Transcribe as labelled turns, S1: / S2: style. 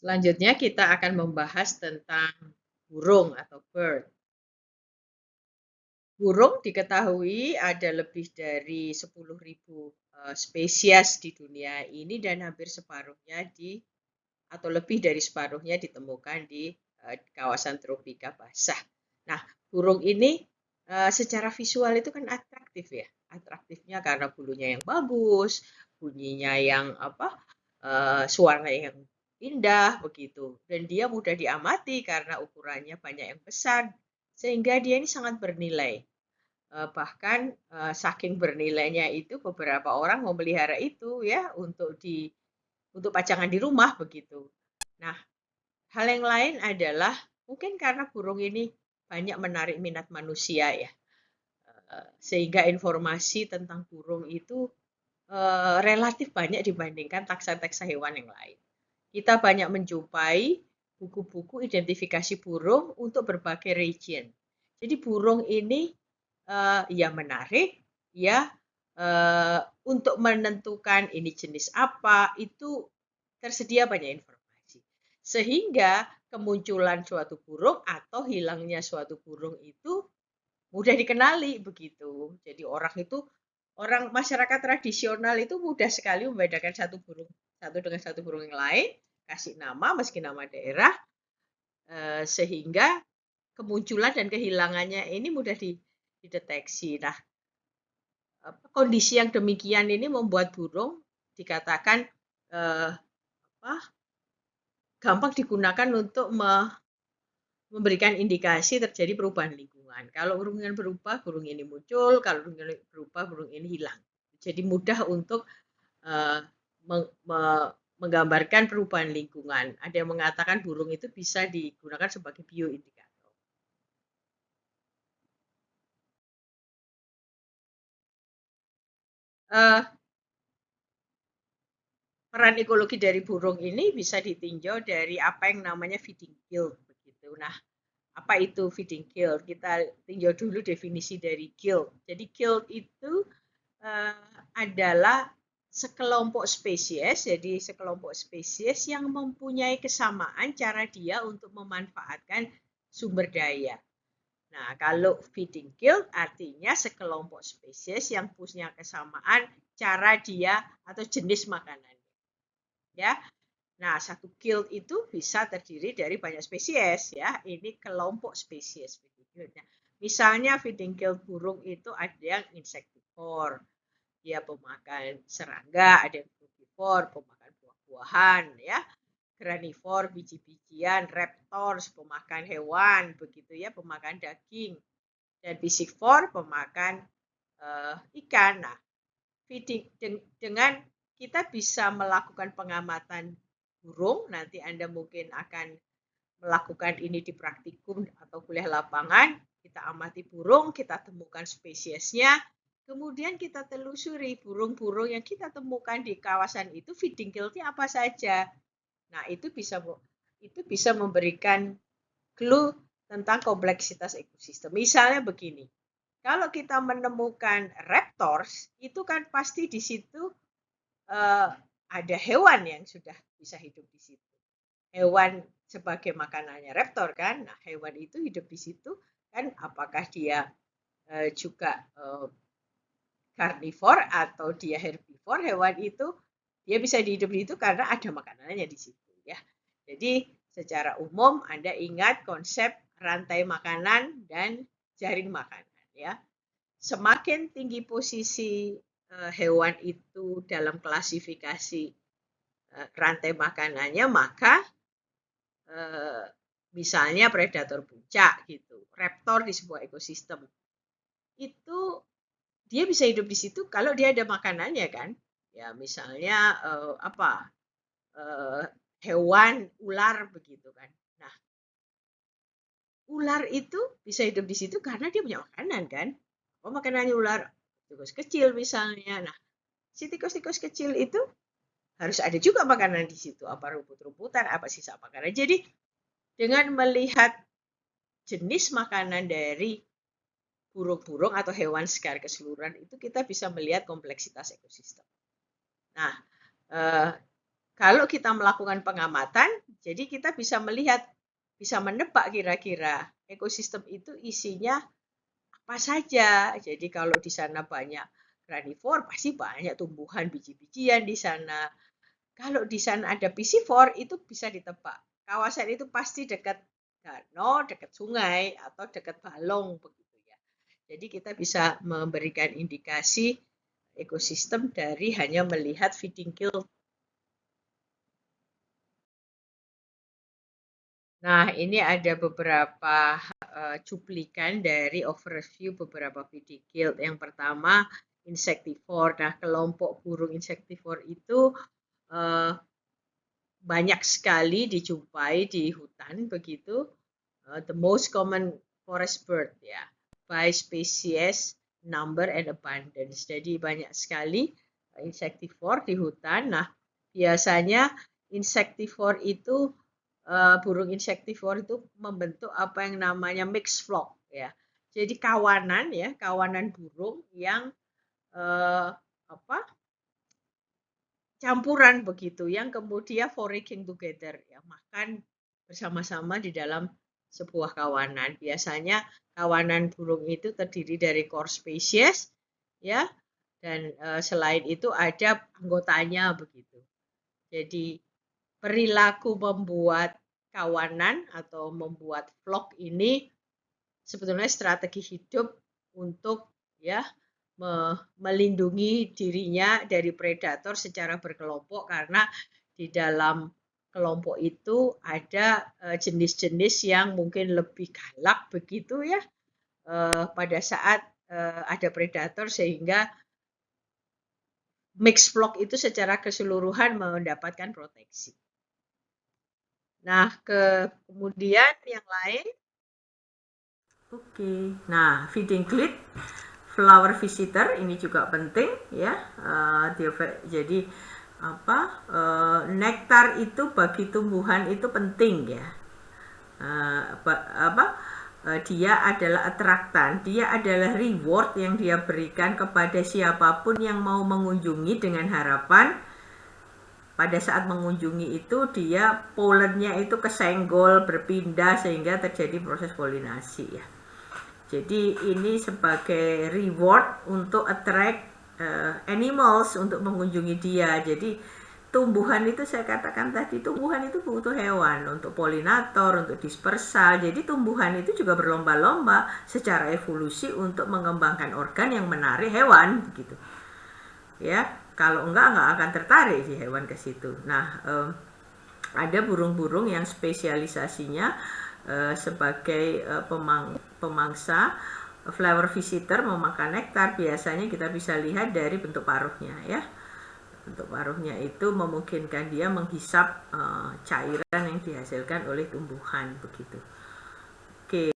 S1: Selanjutnya kita akan membahas tentang burung atau bird. Burung diketahui ada lebih dari 10.000 spesies di dunia ini dan hampir separuhnya atau lebih dari separuhnya ditemukan di kawasan tropika basah. Nah, burung ini secara visual itu kan atraktif ya. Atraktifnya karena bulunya yang bagus, bunyinya yang suara yang indah begitu. Dan dia mudah diamati karena ukurannya banyak yang besar sehingga dia ini sangat bernilai. Bahkan saking bernilainya itu beberapa orang memelihara itu ya untuk pajangan di rumah begitu. Nah, hal yang lain adalah mungkin karena burung ini banyak menarik minat manusia ya, sehingga informasi tentang burung itu relatif banyak dibandingkan taxa-taxa hewan yang lain. Kita banyak menjumpai buku-buku identifikasi burung untuk berbagai region. Jadi burung ini ya menarik, ya untuk menentukan ini jenis apa itu tersedia banyak informasi. Sehingga kemunculan suatu burung atau hilangnya suatu burung itu mudah dikenali begitu. Jadi orang masyarakat tradisional itu mudah sekali membedakan satu burung satu dengan satu burung yang lain, kasih nama meski nama daerah, sehingga kemunculan dan kehilangannya ini mudah dideteksi. Nah, kondisi yang demikian ini membuat burung dikatakan gampang digunakan untuk memberikan indikasi terjadi perubahan lingkungan. Kalau burung berubah, burung ini muncul. Kalau burung berubah, burung ini hilang. Jadi mudah untuk uh, menggambarkan perubahan lingkungan. Ada yang mengatakan burung itu bisa digunakan sebagai bioindikator. Peran ekologi dari burung ini bisa ditinjau dari apa yang namanya feeding guild begitu. Nah, apa itu feeding guild? Kita tinjau dulu definisi dari guild. Jadi guild itu adalah sekelompok spesies, jadi sekelompok spesies yang mempunyai kesamaan cara dia untuk memanfaatkan sumber daya. Nah, kalau feeding guild artinya sekelompok spesies yang punya kesamaan cara dia atau jenis makanan. Ya, nah satu guild itu bisa terdiri dari banyak spesies ya. Ini kelompok spesies. Nah, misalnya feeding guild burung itu ada yang insektivor, dia pemakan serangga, ada yang frugivor, pemakan buah-buahan, ya, granivor, biji-bijian, raptors, pemakan hewan, begitu ya, pemakan daging, dan piscivor, pemakan ikan. Nah, feeding dengan kita bisa melakukan pengamatan burung, nanti Anda mungkin akan melakukan ini di praktikum atau kuliah lapangan, kita amati burung, kita temukan spesiesnya, kemudian kita telusuri burung-burung yang kita temukan di kawasan itu feeding guild-nya apa saja. Nah, itu bisa memberikan clue tentang kompleksitas ekosistem. Misalnya begini, kalau kita menemukan raptors, itu kan pasti di situ ada hewan yang sudah bisa hidup di situ. Hewan sebagai makanannya raptor kan. Nah, hewan itu hidup di situ kan apakah dia juga karnivor atau dia herbivor, hewan itu dia bisa hidup di situ karena ada makanannya di situ ya. Jadi secara umum Anda ingat konsep rantai makanan dan jaring makanan ya. Semakin tinggi posisi hewan itu dalam klasifikasi rantai makanannya, maka misalnya predator puncak gitu, raptor di sebuah ekosistem itu dia bisa hidup di situ kalau dia ada makanannya kan, ya misalnya hewan ular begitu kan. Nah, ular itu bisa hidup di situ karena dia punya makanan kan. Apa makanannya ular? Tikus kecil misalnya. Nah, si tikus-tikus kecil itu harus ada juga makanan di situ. Apa rumput-rumputan, apa sisa makanan. Jadi dengan melihat jenis makanan dari burung-burung atau hewan secara keseluruhan itu kita bisa melihat kompleksitas ekosistem. Nah, kalau kita melakukan pengamatan, Jadi kita bisa melihat, bisa menebak kira-kira ekosistem itu isinya apa saja. Jadi kalau di sana banyak granivore, pasti banyak tumbuhan biji-bijian di sana. Kalau di sana ada piscivore, itu bisa ditebak. Kawasan itu pasti dekat danau, dekat sungai, atau dekat balong begitu ya. Jadi kita bisa memberikan indikasi ekosistem dari hanya melihat feeding gill. Nah, ini ada beberapa cuplikan dari overview beberapa feeding gill. Yang pertama, insectivore. Nah, kelompok burung insectivore itu banyak sekali dijumpai di hutan begitu. The most common forest bird ya, by species, number and abundance. Jadi banyak sekali insectivore di hutan. Nah, biasanya insectivore itu burung insectivore itu membentuk apa yang namanya mixed flock ya. Jadi kawanan ya, kawanan burung yang apa? Campuran begitu yang kemudian foraging together ya, makan bersama-sama di dalam sebuah kawanan. Biasanya kawanan burung itu terdiri dari core species ya, dan selain itu ada anggotanya begitu. Jadi perilaku membuat kawanan atau membuat flock ini sebetulnya strategi hidup untuk ya melindungi dirinya dari predator secara berkelompok, karena di dalam kelompok itu ada jenis-jenis yang mungkin lebih galak begitu ya pada saat ada predator, sehingga mixed flock itu secara keseluruhan mendapatkan proteksi. Nah, kemudian yang lain, nah feeding glit, flower visitor ini juga penting ya. Jadi nektar itu bagi tumbuhan itu penting ya. Dia adalah atraktan, dia adalah reward yang dia berikan kepada siapapun yang mau mengunjungi, dengan harapan pada saat mengunjungi itu dia pollennya itu kesenggol, berpindah sehingga terjadi proses polinasi ya. Jadi ini sebagai reward untuk attract animals untuk mengunjungi dia. Jadi tumbuhan itu, saya katakan tadi, tumbuhan itu butuh hewan untuk polinator, untuk dispersal. Jadi tumbuhan itu juga berlomba-lomba secara evolusi untuk mengembangkan organ yang menarik hewan gitu. Ya, kalau enggak akan tertarik si hewan ke situ. Nah, ada burung-burung yang spesialisasinya sebagai pemangsa flower visitor, memakan nektar. Biasanya kita bisa lihat dari bentuk paruhnya ya. Bentuk paruhnya itu memungkinkan dia menghisap cairan yang dihasilkan oleh tumbuhan begitu. Oke.